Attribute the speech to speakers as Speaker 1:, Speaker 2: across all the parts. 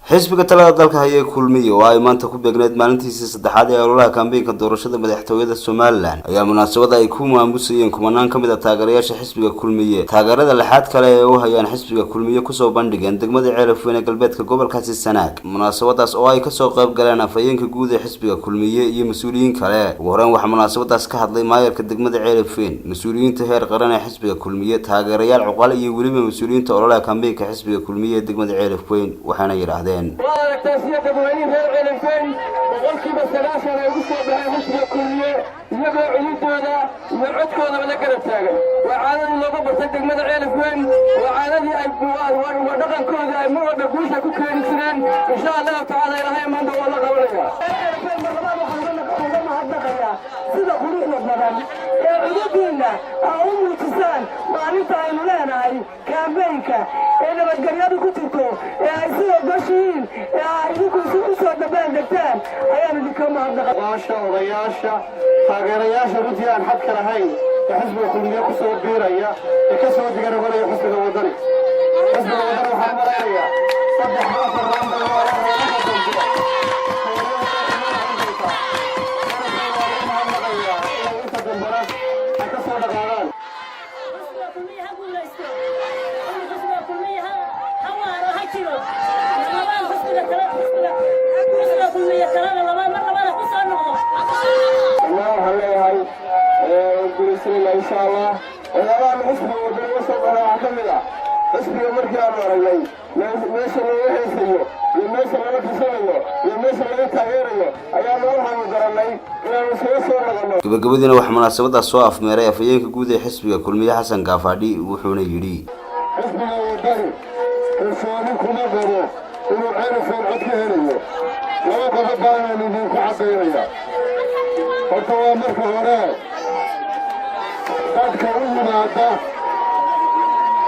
Speaker 1: xisbiga talada dalka haya kulmiye oo ay maanta ku beegneed maalintiisii saddexaad ee ololaha kaambeynka doorashada madaxtooyada Soomaaliland ayaa munaasabada ay ku maamusayeen kumanaan kamid ah taageerayaasha xisbiga kulmiye taageerada lixaad kale ee uu hayaan xisbiga kulmiye ku soo bandhigeen degmada Ceelafweyn ee galbeedka gobolkaasi Sanaag. munaasabadaas oo ay ka soo qayb galeen afhayeenka guud ee xisbiga kulmiye iyo mas'uuliyiin kale. ugu horreyn waxaa munaasabadaas ka hadlay maayarka degmada Ceelafweyn, mas'uuliyiinta heer qaran ee xisbiga kulmiye, taageerayaal cuqaal iyo weliba mas'uuliyiinta ololaha kaambeynka xisbiga kulmiye ee degmada Ceelafweyn waxaana yiraahdeen
Speaker 2: تأسيس دبوين غير علفين وقلكي بسلاسة يقصوا بها حسب كلية يبقى عيد هذا يعدكوا هذا من أقرب تاجر وعادي لو بصدق مدى علفين وعادي أي بوار ودقن كذا أي مرة بقوشة كل سنين إن شاء الله تعالى إلى هاي من دول الله قولنا. علفين مرة ما خلنا كلنا هذا سيدا خلونا بدل عيدنا أم الكسان ما نفعل لنا هاي كامبينك إذا بتجريان كتبوا يصير بشين يكون سوسة دبان دكتور أيام اللي كم هذا غاشة ورياشة تاجرياشة رجيان حد كرهين حزب الكلية كسر بيريا كسر دجار ولا حزب الوطني حزب الوطني محمد عليا صدق حرف الرمضان إن شاء الله ولا نحسب ودرس ولا عتمدا حسب مركان ورجلي ليش اللي يحسيه ليش اللي يكسره ليش اللي يتغيره أيام الله مدرني إلى مسيسور لنا.
Speaker 1: gabagabadina waxa munaasabada soo afmeeray afhayeenka guud ee xisbiga kulmiye Xasan Gaafadhi wuxuuna yiri
Speaker 2: xisbiga wadani kalsooni kuma qabo inuu Ceelafweyn cod ka helayo laba qodob baan idinku cadeynaya horta waa marka hore dadka u yimaada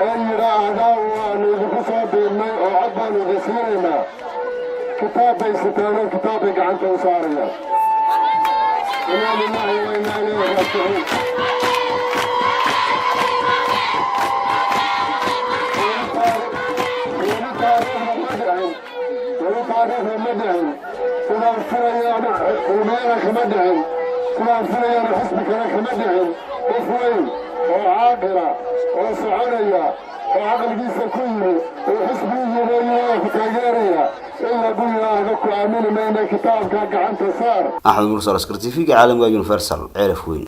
Speaker 2: ee yidhaahda waanu idinku soo biirnay oo cod baanu idin siinaynaa kitaab bay sitaan oo kitaab bay gacanta u saarayaan inaa lillahi wa inaa ilayhi raajicuun weli taariikhda ma dhicin sidaan filayaana kulmiyana kama dhicin sidaan filayaana xisbi kale kama dhicin qof weyn oo caaqila oo soconaya oo caqligiisa ku yiri oo xisbi yimayo ku taageeraya in lagu yiraahdo ku aamini mayna kitaabka gacanta saar.
Speaker 1: Axmed Mursal, TV-ga caalamiga Universal, Ceelafweyn.